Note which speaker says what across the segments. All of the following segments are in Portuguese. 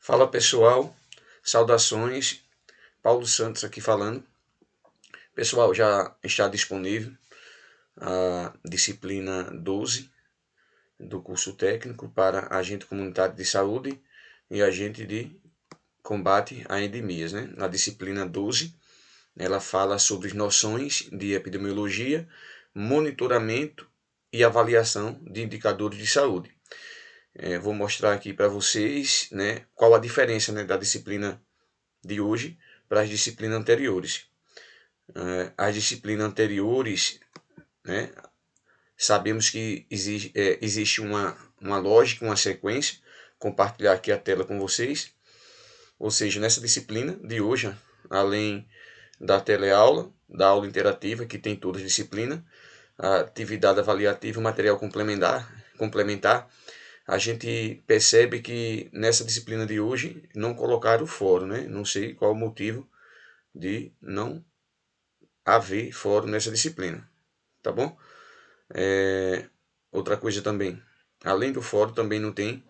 Speaker 1: Fala pessoal, saudações, Paulo Santos aqui falando. Pessoal, já está disponível a disciplina 12 do curso técnico para agente comunitário de saúde e agente de combate a endemias, né? Na disciplina 12, ela fala sobre noções de epidemiologia, monitoramento e avaliação de indicadores de saúde. Vou mostrar aqui para vocês, né, qual a diferença, né, da disciplina de hoje para as disciplinas anteriores. As disciplinas anteriores, né, sabemos que existe uma lógica, uma sequência. Compartilhar aqui a tela com vocês. Ou seja, nessa disciplina de hoje, além da teleaula, da aula interativa, que tem todas as disciplinas, a atividade avaliativa e material complementar, a gente percebe que nessa disciplina de hoje não colocaram o fórum, né? Não sei qual o motivo de não haver fórum nessa disciplina, tá bom? Outra coisa também, além do fórum também não tem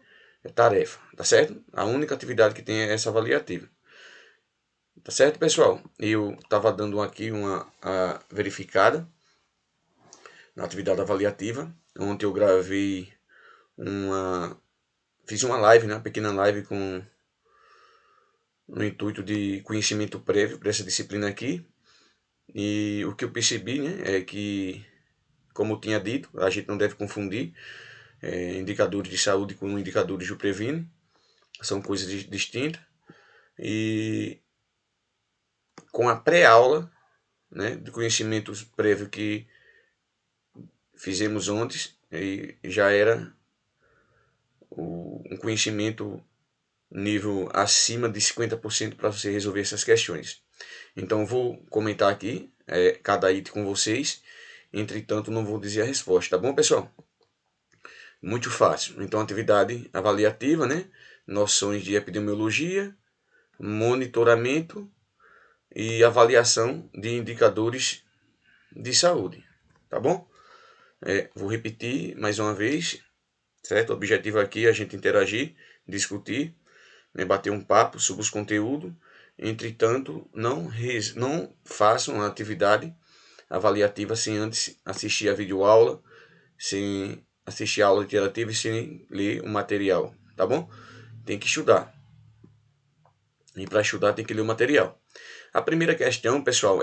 Speaker 1: tarefa, tá certo? A única atividade que tem é essa avaliativa. Tá certo, pessoal? Eu estava dando aqui uma verificada na atividade avaliativa. Ontem eu gravei fiz uma live, né, uma pequena live no intuito de conhecimento prévio para essa disciplina aqui. E o que eu percebi, né, é que, como eu tinha dito, a gente não deve confundir indicadores de saúde com indicadores do Previne. São coisas distintas. E com a pré-aula, né, de conhecimentos prévio que fizemos ontem, já era um conhecimento nível acima de 50% para você resolver essas questões. Então vou comentar aqui cada item com vocês, entretanto não vou dizer a resposta, tá bom, pessoal? Muito fácil. Então, atividade avaliativa, né? Noções de epidemiologia, monitoramento e avaliação de indicadores de saúde, tá bom? Vou repetir mais uma vez, certo? O objetivo aqui é a gente interagir, discutir, né? Bater um papo sobre os conteúdos. Entretanto, não façam a atividade avaliativa sem antes assistir a videoaula, sem assistir a aula interativa e sem ler o material, tá bom? Tem que estudar. E para estudar tem que ler o material. A primeira questão, pessoal,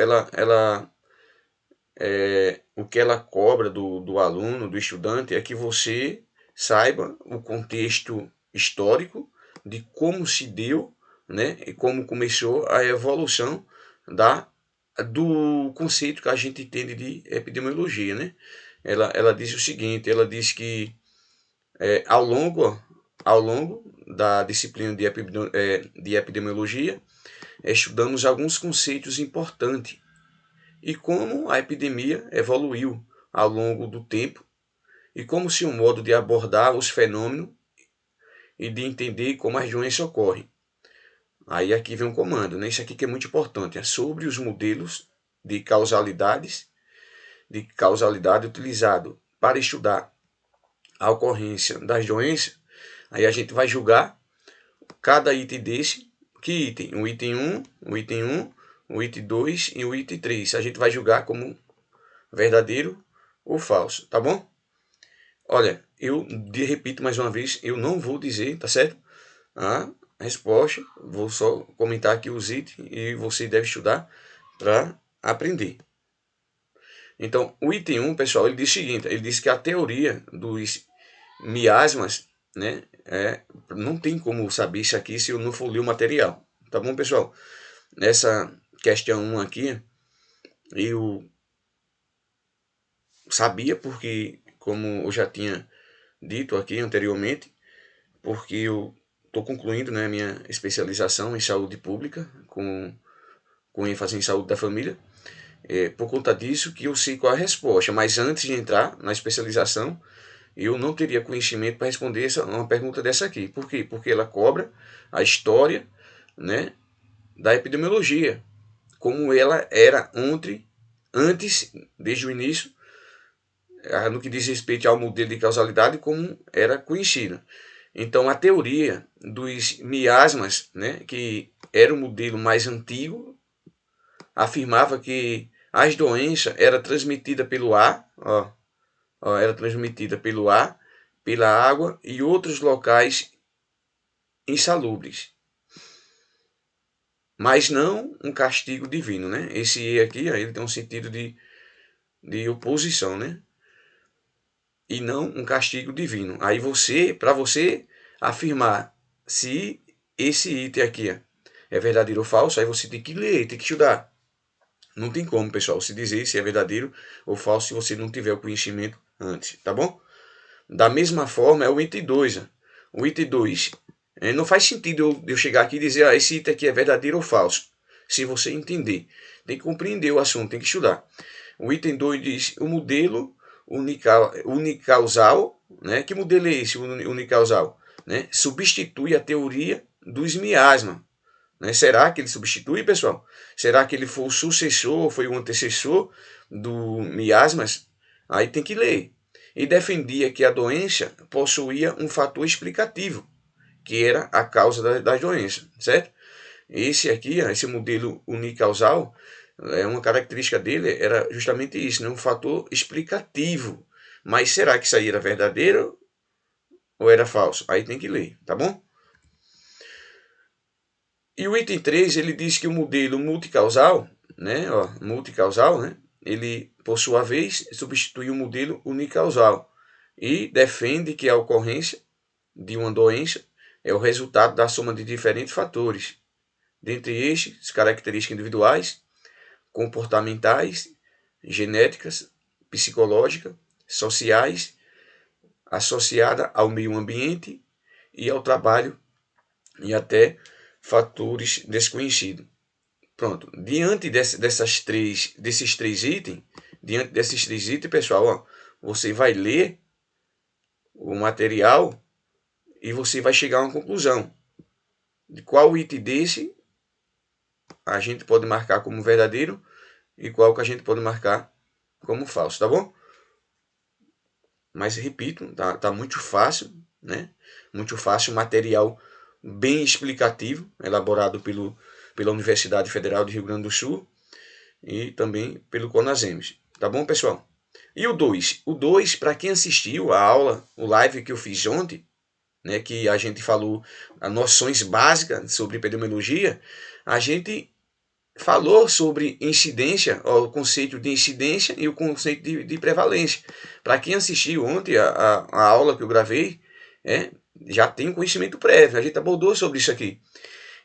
Speaker 1: o que ela cobra do aluno, do estudante, é que você saiba o contexto histórico de como se deu, né, e como começou a evolução do conceito que a gente entende de epidemiologia, né? Ela diz o seguinte, ela diz que ao longo da disciplina de epidemiologia, estudamos alguns conceitos importantes e como a epidemia evoluiu ao longo do tempo e como se um modo de abordar os fenômenos e de entender como as doenças ocorrem. Aí aqui vem um comando, né? Isso aqui que é muito importante, é sobre os modelos de causalidade utilizado para estudar a ocorrência das doenças. Aí a gente vai julgar cada item desse. Que item? O item 1, o item 1, o item 2 e o item 3. A gente vai julgar como verdadeiro ou falso, tá bom? Olha, eu repito mais uma vez, eu não vou dizer, tá certo? A resposta, vou só comentar aqui os itens e você deve estudar para aprender. Então, o item 1, pessoal, ele diz o seguinte, ele diz que a teoria dos miasmas, né, não tem como saber isso aqui se eu não for ler o material, tá bom, pessoal? Nessa questão 1 aqui, eu sabia porque, como eu já tinha dito aqui anteriormente, porque eu estou concluindo, né, minha especialização em saúde pública, com ênfase em saúde da família, por conta disso que eu sei qual é a resposta, mas antes de entrar na especialização, eu não teria conhecimento para responder uma pergunta dessa aqui. Por quê? Porque ela cobra a história, né, da epidemiologia, como ela era antes, desde o início, no que diz respeito ao modelo de causalidade, como era conhecida. Então, a teoria dos miasmas, né, que era o modelo mais antigo, afirmava que as doenças eram transmitidas pelo ar, era transmitida pelo ar, pela água e outros locais insalubres. Mas não um castigo divino, né? Esse E aqui, ele tem um sentido de oposição, né? E não um castigo divino. Aí para você afirmar se esse item aqui é verdadeiro ou falso, aí você tem que ler, tem que estudar. Não tem como, pessoal, se dizer se é verdadeiro ou falso se você não tiver o conhecimento antes, tá bom? Da mesma forma é o item 2. O item 2, não faz sentido eu chegar aqui e dizer esse item aqui é verdadeiro ou falso. Se você entender, tem que compreender o assunto, tem que estudar. O item 2 diz o modelo unicausal, né? Que modelo é esse unicausal? Né? Substitui a teoria dos miasmas. Né? Será que ele substitui, pessoal? Será que ele foi o sucessor, foi o antecessor do miasmas? Aí tem que ler. E defendia que a doença possuía um fator explicativo, que era a causa das doenças, certo? Esse aqui, esse modelo unicausal, uma característica dele era justamente isso, né? Um fator explicativo. Mas será que isso aí era verdadeiro ou era falso? Aí tem que ler, tá bom? E o item 3, ele diz que o modelo multicausal, né, ele, por sua vez, substitui o modelo unicausal e defende que a ocorrência de uma doença é o resultado da soma de diferentes fatores, dentre estes, características individuais, comportamentais, genéticas, psicológicas, sociais, associada ao meio ambiente e ao trabalho e até fatores desconhecidos. Pronto, diante desses três itens, pessoal, você vai ler o material e você vai chegar a uma conclusão de qual item desse a gente pode marcar como verdadeiro e qual que a gente pode marcar como falso, tá bom? Mas repito, tá muito fácil, né? Muito fácil, material bem explicativo, elaborado pela Universidade Federal de Rio Grande do Sul e também pelo Conasems. Tá bom, pessoal? E o 2? O 2, para quem assistiu a aula, o live que eu fiz ontem, né, que a gente falou as noções básicas sobre epidemiologia, a gente falou sobre incidência, o conceito de incidência e o conceito de prevalência. Para quem assistiu ontem a aula que eu gravei, já tem um conhecimento prévio, a gente abordou sobre isso aqui.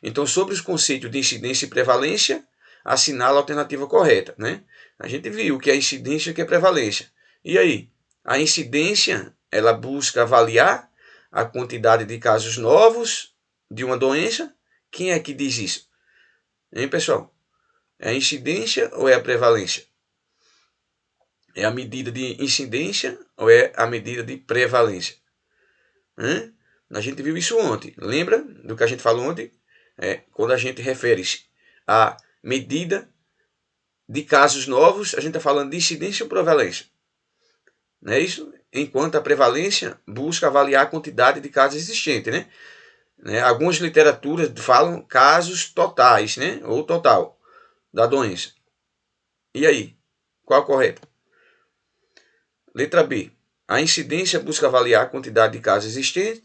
Speaker 1: Então, sobre os conceitos de incidência e prevalência, assinala a alternativa correta, né? A gente viu o que é incidência e o que é prevalência. E aí? A incidência, ela busca avaliar a quantidade de casos novos de uma doença. Quem é que diz isso? Hein, pessoal? É a incidência ou é a prevalência? É a medida de incidência ou é a medida de prevalência? Hein? A gente viu isso ontem. Lembra do que a gente falou ontem? Quando a gente refere a medida de casos novos, a gente está falando de incidência ou prevalência. Não é isso? Enquanto a prevalência busca avaliar a quantidade de casos existentes, né? Algumas literaturas falam casos totais, né? Ou total da doença. E aí? Qual é o correto? Letra B. A incidência busca avaliar a quantidade de casos existentes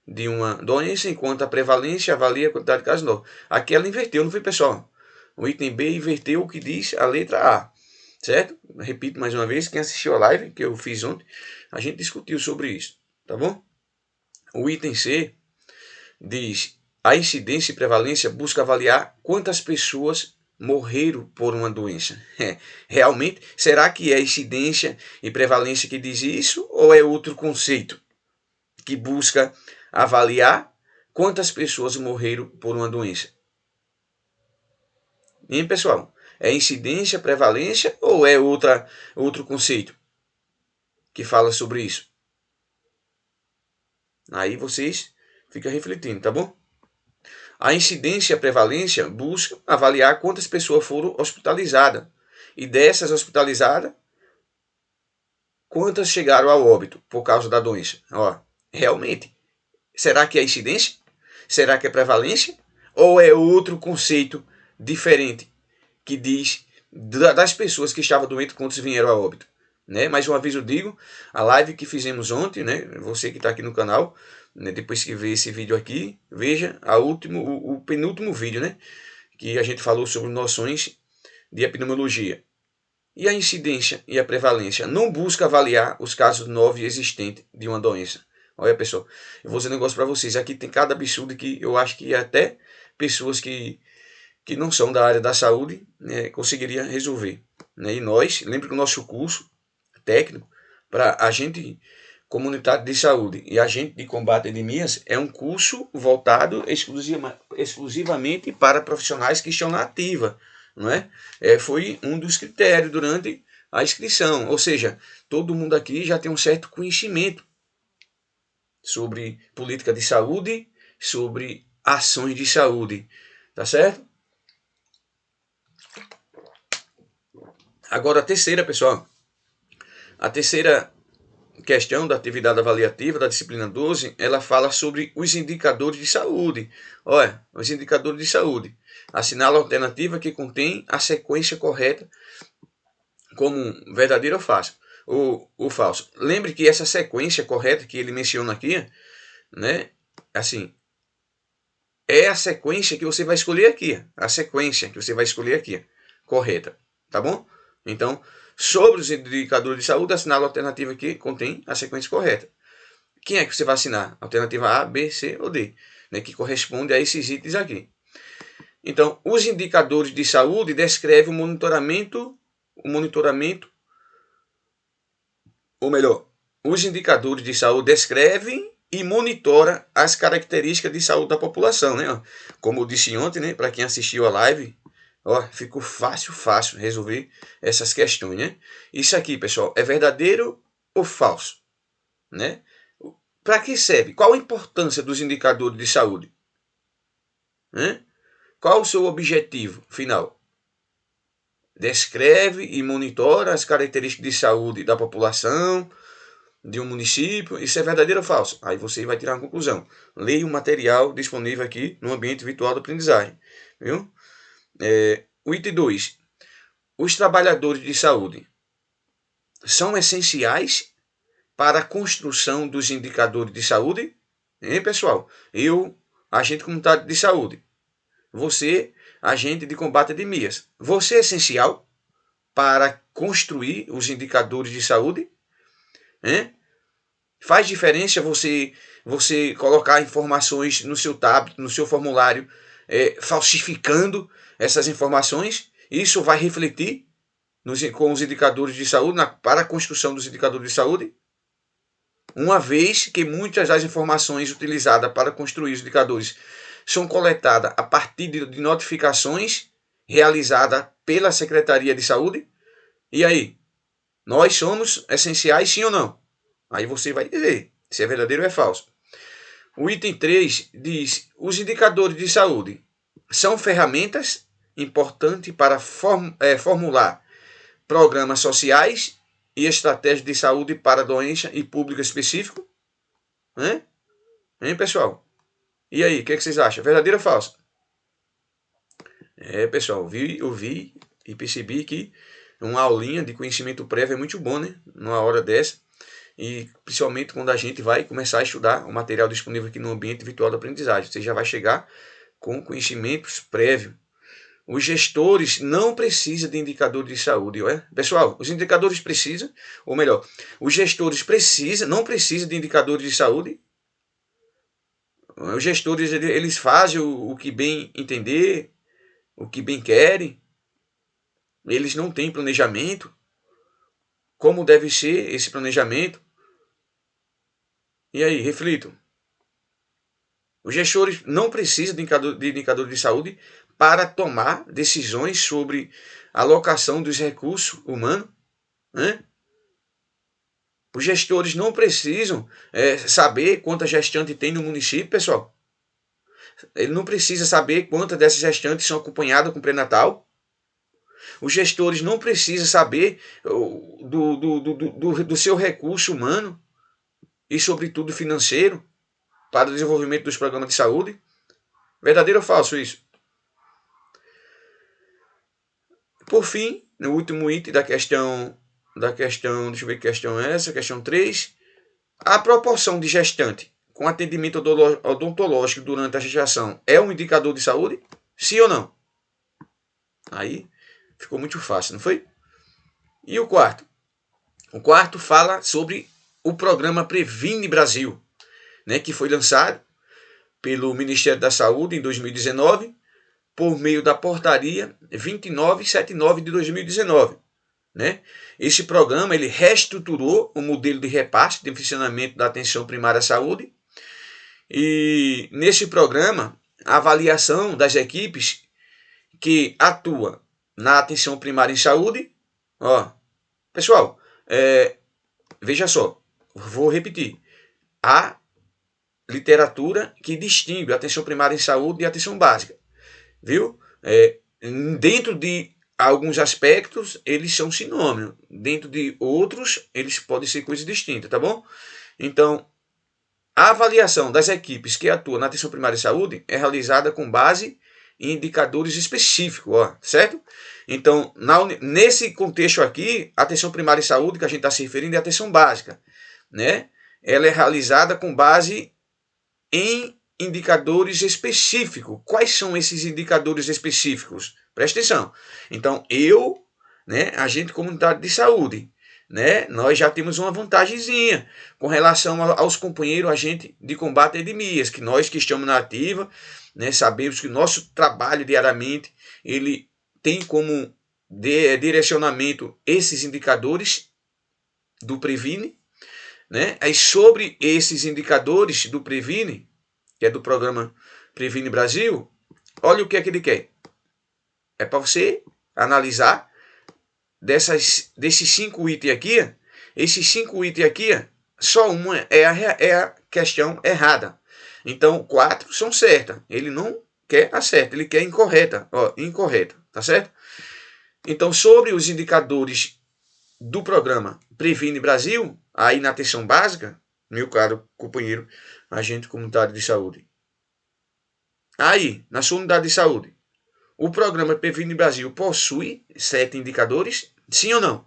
Speaker 1: de uma doença, enquanto a prevalência avalia a quantidade de casos novos. Aqui ela inverteu, não foi, pessoal? O item B inverteu o que diz a letra A. Certo? Repito mais uma vez, quem assistiu a live que eu fiz ontem, a gente discutiu sobre isso. Tá bom? O item C diz: a incidência e prevalência busca avaliar quantas pessoas morreram por uma doença. Realmente, será que é incidência e prevalência que diz isso ou é outro conceito que busca avaliar quantas pessoas morreram por uma doença? Hein, pessoal? É incidência, prevalência ou é outro conceito que fala sobre isso? Aí vocês ficam refletindo, tá bom? A incidência e a prevalência buscam avaliar quantas pessoas foram hospitalizadas. E dessas hospitalizadas, quantas chegaram ao óbito por causa da doença? Realmente, Será que é incidência? Será que é prevalência? Ou é outro conceito diferente que diz das pessoas que estavam doentes quantos vieram a óbito? Né? Mais uma vez eu digo, a live que fizemos ontem, né? Você que está aqui no canal, né? Depois que vê esse vídeo aqui, veja o penúltimo vídeo, né? Que a gente falou sobre noções de epidemiologia. E a incidência e a prevalência não busca avaliar os casos novos e existentes de uma doença. Olha, pessoal, eu vou dizer um negócio para vocês. Aqui tem cada absurdo que eu acho que até pessoas que não são da área da saúde, né, conseguiria resolver. Né? E nós, lembra que o nosso curso técnico para agente comunitário de saúde e agente de combate a endemias é um curso voltado exclusivamente para profissionais que estão na ativa. Não é? Foi um dos critérios durante a inscrição. Ou seja, todo mundo aqui já tem um certo conhecimento sobre política de saúde, sobre ações de saúde. Tá certo? Agora a terceira, pessoal. A terceira questão da atividade avaliativa da disciplina 12, ela fala sobre os indicadores de saúde. Olha, os indicadores de saúde. Assinala a alternativa que contém a sequência correta como verdadeiro ou falso. Lembre que essa sequência correta que ele menciona aqui, né, assim, é a sequência que você vai escolher aqui. A sequência que você vai escolher aqui, correta. Tá bom? Então, sobre os indicadores de saúde, assinala a alternativa que contém a sequência correta. Quem é que você vai assinar? Alternativa A, B, C ou D, né, que corresponde a esses itens aqui. Então, os indicadores de saúde descrevem o monitoramento, ou melhor, os indicadores de saúde descrevem e monitora as características de saúde da população, né? Como eu disse ontem, né, para quem assistiu a live, ó, ficou fácil resolver essas questões, né? Isso aqui, pessoal, é verdadeiro ou falso, né? Para que serve? Qual a importância dos indicadores de saúde? Né? Qual o seu objetivo final? Descreve e monitora as características de saúde da população, de um município. Isso é verdadeiro ou falso? Aí você vai tirar uma conclusão. Leia o material disponível aqui no ambiente virtual de aprendizagem. Viu? O item 2. Os trabalhadores de saúde são essenciais para a construção dos indicadores de saúde? Hein, pessoal? Eu, agente comunitário de saúde. Você, agente de combate a endemias. Você é essencial para construir os indicadores de saúde? Hein? Faz diferença você colocar informações no seu tablet, no seu formulário, falsificando essas informações? Isso vai refletir com os indicadores de saúde, para a construção dos indicadores de saúde? Uma vez que muitas das informações utilizadas para construir os indicadores são coletadas a partir de notificações realizadas pela Secretaria de Saúde. E aí? Nós somos essenciais, sim ou não? Aí você vai dizer se é verdadeiro ou é falso. O item 3 diz: os indicadores de saúde são ferramentas importantes para formular programas sociais e estratégias de saúde para doença e público específico? Hein, pessoal? E aí, o que vocês acham? Verdadeiro ou falso? Pessoal, eu vi e percebi que uma aulinha de conhecimento prévio é muito bom, né? Numa hora dessa. E principalmente quando a gente vai começar a estudar o material disponível aqui no ambiente virtual da aprendizagem. Você já vai chegar com conhecimentos prévios. Os gestores não precisam de indicadores de saúde. Pessoal, os indicadores precisam, ou melhor, os gestores não precisam de indicadores de saúde. Os gestores eles fazem o que bem entender, o que bem querem. Eles não têm planejamento. Como deve ser esse planejamento? E aí, reflitam. Os gestores não precisam de indicador de saúde para tomar decisões sobre a alocação dos recursos humanos. Né? Os gestores não precisam saber quantas gestantes tem no município, pessoal. Ele não precisa saber quantas dessas gestantes são acompanhadas com pré-natal. Os gestores não precisam saber do seu recurso humano e, sobretudo, financeiro. para o desenvolvimento dos programas de saúde. Verdadeiro ou falso isso? Por fim, no último item da questão, deixa eu ver que questão é essa, questão 3. A proporção de gestante com atendimento odontológico durante a gestação é um indicador de saúde? Sim ou não? Aí ficou muito fácil, não foi? E o quarto? O quarto fala sobre o programa Previne Brasil, né, que foi lançado pelo Ministério da Saúde em 2019, por meio da portaria 2979 de 2019. Né? Esse programa ele reestruturou o modelo de repasse de funcionamento da atenção primária à saúde. E nesse programa, a avaliação das equipes que atuam na atenção primária em saúde, pessoal, veja só, vou repetir, a literatura que distingue a atenção primária em saúde e a atenção básica, viu? Dentro de alguns aspectos, eles são sinônimos, dentro de outros, eles podem ser coisas distintas, tá bom? Então, a avaliação das equipes que atuam na atenção primária em saúde é realizada com base em indicadores específicos, certo? Então, nesse contexto aqui, a atenção primária em saúde, que a gente está se referindo, é a atenção básica, né? Ela é realizada com base em indicadores específicos. Quais são esses indicadores específicos? Presta atenção. Então, agente comunitário de saúde, né, nós já temos uma vantagemzinha com relação aos companheiros agentes de combate a epidemias, que nós que estamos na ativa, né, sabemos que o nosso trabalho diariamente, ele tem como direcionamento esses indicadores do Previne, né? Aí sobre esses indicadores do Previne, que é do programa Previne Brasil, olha o que é que ele quer. É para você analisar desses 5 itens aqui, esses 5 itens aqui, só uma é a questão errada. Então, 4 são certas. Ele não quer a certa, ele quer incorreta. Incorreta, tá certo? Então, sobre os indicadores do programa Previne Brasil, aí na atenção básica, meu caro companheiro, agente comunitário de saúde. Aí, na sua unidade de saúde, o programa Previne Brasil possui 7 indicadores? Sim ou não?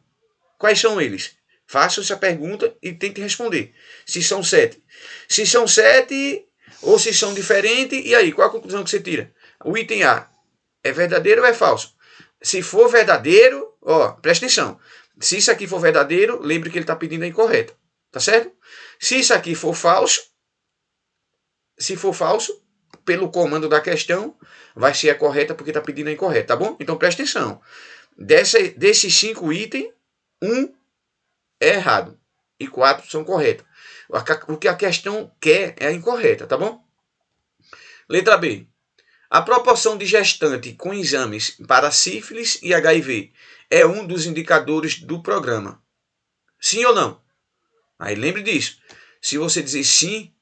Speaker 1: Quais são eles? Faça essa pergunta e tente responder. Se são 7. Se são 7 ou se são diferentes, e aí, qual a conclusão que você tira? O item A é verdadeiro ou é falso? Se for verdadeiro, presta atenção. Se isso aqui for verdadeiro, lembre que ele está pedindo a incorreta. Tá certo? Se isso aqui for falso, pelo comando da questão, vai ser a correta porque está pedindo a incorreta, tá bom? Então presta atenção. Desses 5 itens, 1 é errado e 4 são corretos. O que a questão quer é a incorreta, tá bom? Letra B. A proporção de gestante com exames para sífilis e HIV é um dos indicadores do programa. Sim ou não? Aí lembre disso. Se você dizer sim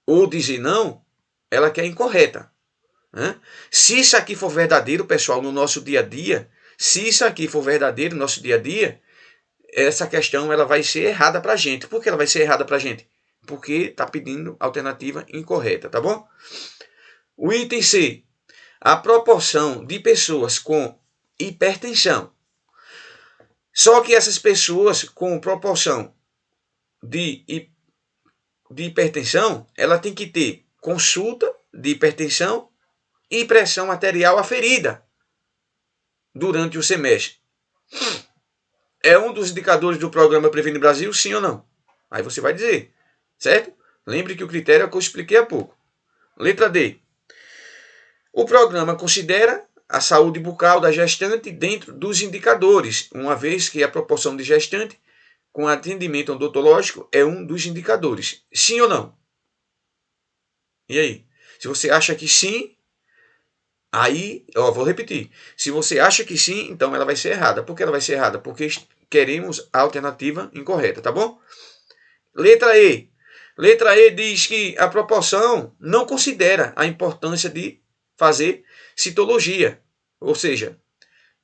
Speaker 1: ou dizer não, ela quer incorreta. Né? Se isso aqui for verdadeiro, pessoal, no nosso dia a dia, essa questão ela vai ser errada para a gente. Por que ela vai ser errada para a gente? Porque está pedindo alternativa incorreta, tá bom? O item C. A proporção de pessoas com hipertensão. Só que essas pessoas com proporção de hipertensão, ela tem que ter consulta de hipertensão e pressão arterial aferida durante o semestre. É um dos indicadores do programa Previne Brasil, sim ou não? Aí você vai dizer, certo? Lembre que o critério é o que eu expliquei há pouco. Letra D. O programa considera a saúde bucal da gestante dentro dos indicadores, uma vez que a proporção de gestante com atendimento odontológico é um dos indicadores. Sim ou não? E aí? Se você acha que sim, aí, vou repetir. Se você acha que sim, então ela vai ser errada. Por que ela vai ser errada? Porque queremos a alternativa incorreta, tá bom? Letra E. Letra E diz que a proporção não considera a importância de fazer citologia, ou seja,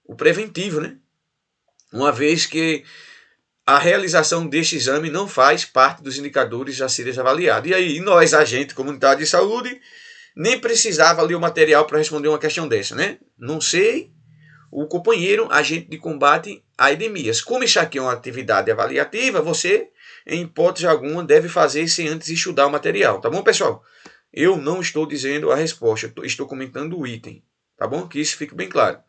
Speaker 1: o preventivo, né? Uma vez que a realização deste exame não faz parte dos indicadores a serem avaliados. E aí, nós, agente comunitário de saúde, nem precisava ler o material para responder uma questão dessa, né? Não sei, o companheiro, agente de combate a endemias. Como isso aqui é uma atividade avaliativa, você, em hipótese alguma, deve fazer sem antes estudar o material, tá bom, pessoal? Eu não estou dizendo a resposta, estou comentando o item, tá bom? Que isso fique bem claro.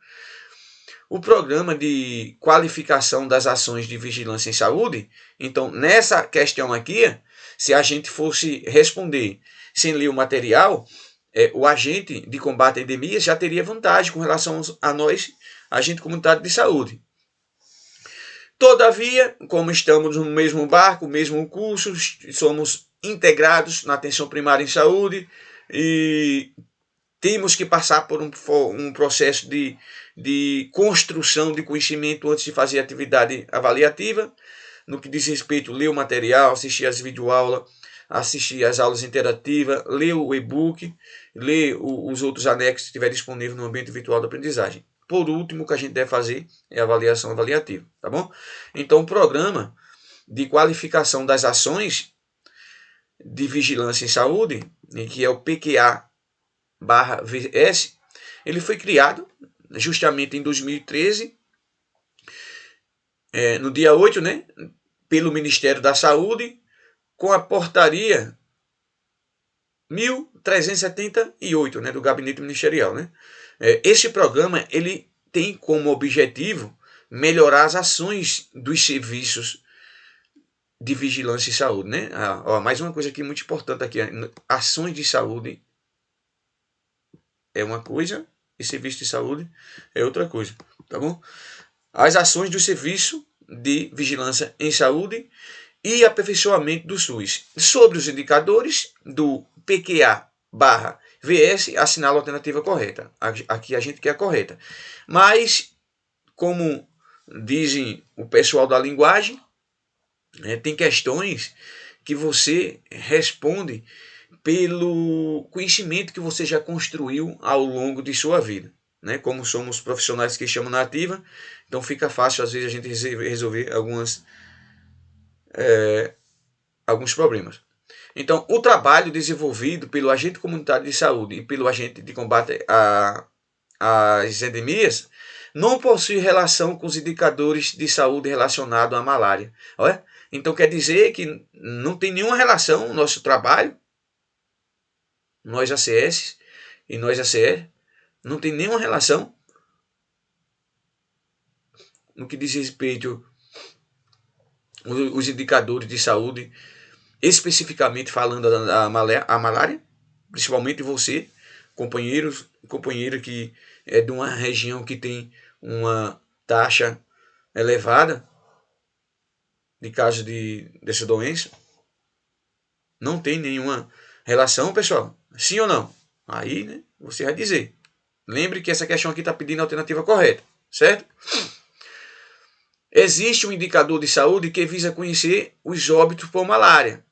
Speaker 1: O programa de qualificação das ações de vigilância em saúde, então, nessa questão aqui, se a gente fosse responder sem ler o material, o agente de combate a endemias já teria vantagem com relação a nós, agente comunitário de saúde. Todavia, como estamos no mesmo barco, mesmo curso, somos integrados na atenção primária em saúde e temos que passar por um processo de construção de conhecimento antes de fazer atividade avaliativa, no que diz respeito a ler o material, assistir às videoaulas, assistir às aulas interativas, ler o e-book, ler os outros anexos que estiver disponível no ambiente virtual de aprendizagem. Por último, o que a gente deve fazer é a avaliação avaliativa, tá bom? Então, o programa de qualificação das ações de vigilância em saúde, que é o PQA/VS, ele foi criado justamente em 2013, no dia 8, né, pelo Ministério da Saúde, com a portaria 1378, né, do Gabinete Ministerial, né? Esse programa ele tem como objetivo melhorar as ações dos serviços de vigilância em saúde, né? Mais uma coisa aqui muito importante aqui, ações de saúde é uma coisa e serviço de saúde é outra coisa, tá bom? As ações do serviço de vigilância em saúde e aperfeiçoamento do SUS. Sobre os indicadores do PQA/VS, assinala a alternativa correta. Aqui a gente quer a correta. Mas, como dizem o pessoal da linguagem, tem questões que você responde pelo conhecimento que você já construiu ao longo de sua vida. Né? Como somos profissionais que chamam na ativa, então fica fácil às vezes a gente resolver alguns problemas. Então, o trabalho desenvolvido pelo agente comunitário de saúde e pelo agente de combate às endemias não possui relação com os indicadores de saúde relacionados à malária. Olha? Então, quer dizer que não tem nenhuma relação o nosso trabalho, nós ACS e nós ACR, não tem nenhuma relação no que diz respeito aos indicadores de saúde, especificamente falando da malária, principalmente você, companheiro que é de uma região que tem uma taxa elevada de casos dessa doença. Não tem nenhuma relação, pessoal? Sim ou não? Aí, né, você vai dizer. Lembre que essa questão aqui está pedindo a alternativa correta, certo? Existe um indicador de saúde que visa conhecer os óbitos por malária,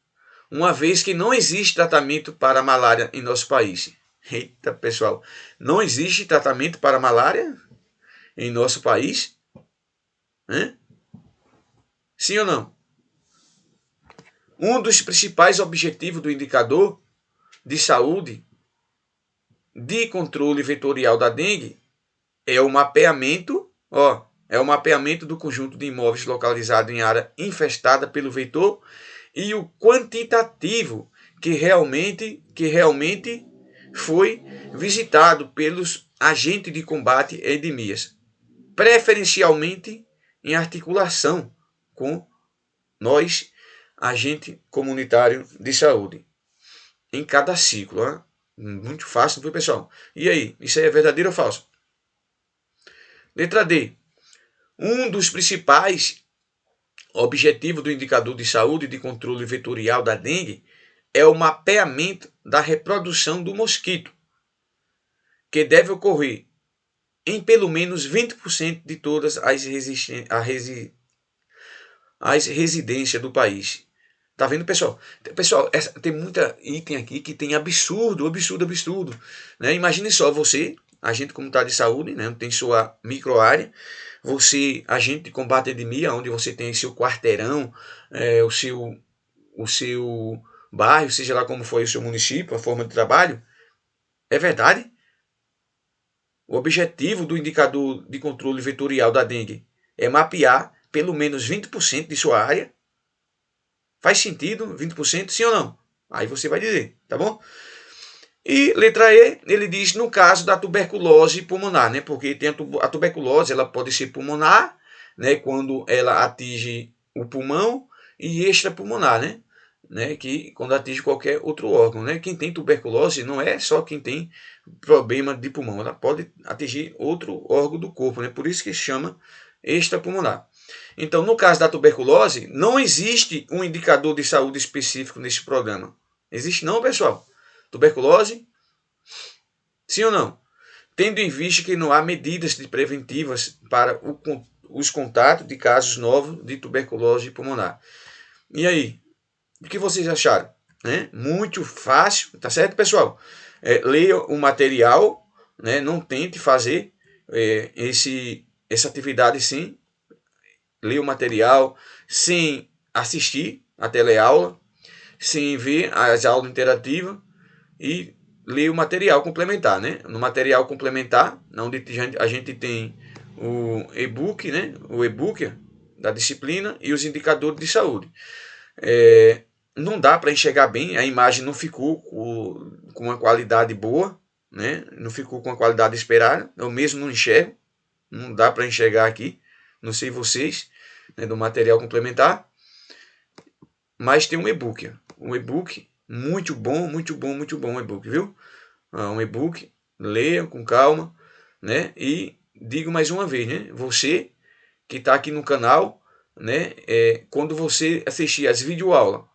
Speaker 1: uma vez que não existe tratamento para a malária em nosso país. Eita, pessoal, não existe tratamento para a malária em nosso país? Sim ou não? Um dos principais objetivos do indicador de saúde de controle vetorial da dengue é o mapeamento, do conjunto de imóveis localizados em área infestada pelo vetor e o quantitativo que realmente foi visitado pelos agentes de combate a endemias, preferencialmente em articulação com nós, agente comunitário de saúde, em cada ciclo. Muito fácil, não foi, pessoal? E aí, isso aí é verdadeiro ou falso? Letra D. Um dos principais objetivos do indicador de saúde e de controle vetorial da dengue é o mapeamento da reprodução do mosquito, que deve ocorrer em pelo menos 20% de todas as residências do país. Tá vendo, pessoal? Pessoal, tem muita item aqui que tem absurdo. Né? Imagine só você, agente comunitário de saúde, né, tem sua microárea. Você, agente de combate à endemia, onde você tem seu quarteirão, o seu bairro, seja lá como foi o seu município, a forma de trabalho. É verdade? O objetivo do indicador de controle vetorial da dengue é mapear pelo menos 20% de sua área. Faz sentido 20%, sim ou não? Aí você vai dizer, tá bom? E letra E, ele diz no caso da tuberculose pulmonar, né? Porque tem a tuberculose, ela pode ser pulmonar, né? Quando ela atinge o pulmão, e extrapulmonar, né? Que quando atinge qualquer outro órgão, né? Quem tem tuberculose não é só quem tem problema de pulmão, ela pode atingir outro órgão do corpo, né? Por isso que se chama extrapulmonar. Então, no caso da tuberculose, não existe um indicador de saúde específico nesse programa. Existe não, pessoal? Tuberculose? Sim ou não? Tendo em vista que não há medidas preventivas para os contatos de casos novos de tuberculose pulmonar. E aí? O que vocês acharam? Né? Muito fácil, tá certo, pessoal? Leia o material, né? Não tente fazer essa atividade sem ler o material, sem assistir a teleaula, sem ver as aulas interativas e ler o material complementar, né? No material complementar, onde a gente tem o e-book, né? O e-book da disciplina e os indicadores de saúde. Não dá para enxergar bem, a imagem não ficou com uma qualidade boa, né? Não ficou com a qualidade esperada, eu mesmo não enxergo, não dá para enxergar aqui, não sei vocês, né, do material complementar, mas tem um e-book muito bom, muito bom, muito bom e-book, viu? Um e-book, leia com calma, né? E digo mais uma vez, né? Você que está aqui no canal, né? Quando você assistir as videoaulas,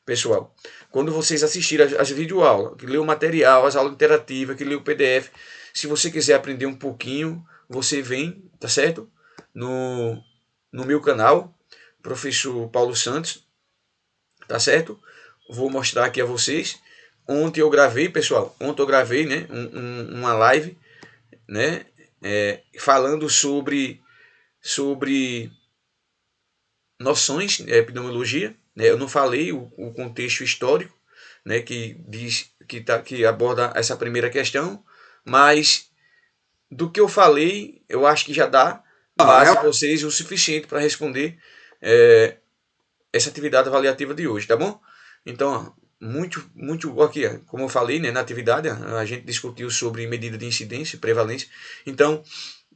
Speaker 1: pessoal, quando vocês assistirem as videoaulas, que lê o material, as aulas interativas, que lê o PDF, se você quiser aprender um pouquinho, você vem, tá certo? No meu canal, professor Paulo Santos, tá certo? Vou mostrar aqui a vocês. Ontem eu gravei, pessoal, né, uma live, né, falando sobre noções de epidemiologia, né? Eu não falei o contexto histórico, né, que diz que aborda essa primeira questão, mas do que eu falei, eu acho que já dá base a vocês o suficiente para responder essa atividade avaliativa de hoje, tá bom? Então, muito aqui, como eu falei, né, na atividade a gente discutiu sobre medida de incidência e prevalência. Então,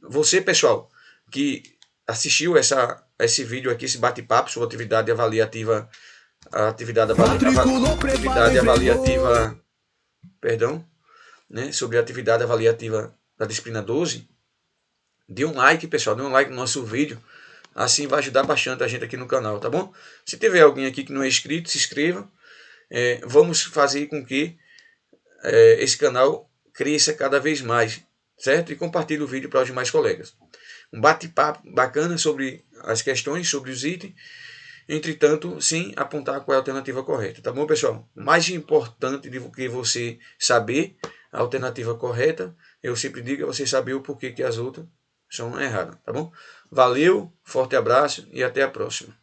Speaker 1: você, pessoal, que assistiu esse vídeo aqui, esse bate-papo sobre atividade avaliativa, perdão, né, sobre a atividade avaliativa da disciplina 12, dê um like, pessoal, dê um like no nosso vídeo, assim vai ajudar bastante a gente aqui no canal, tá bom? Se tiver alguém aqui que não é inscrito, se inscreva. Vamos fazer com que esse canal cresça cada vez mais, certo? E compartilhe o vídeo para os demais colegas. Um bate-papo bacana sobre as questões, sobre os itens, entretanto, sem apontar qual é a alternativa correta, tá bom, pessoal? O mais importante do que você saber a alternativa correta, eu sempre digo, é você saber o porquê que as outras são erradas, tá bom? Valeu, forte abraço e até a próxima.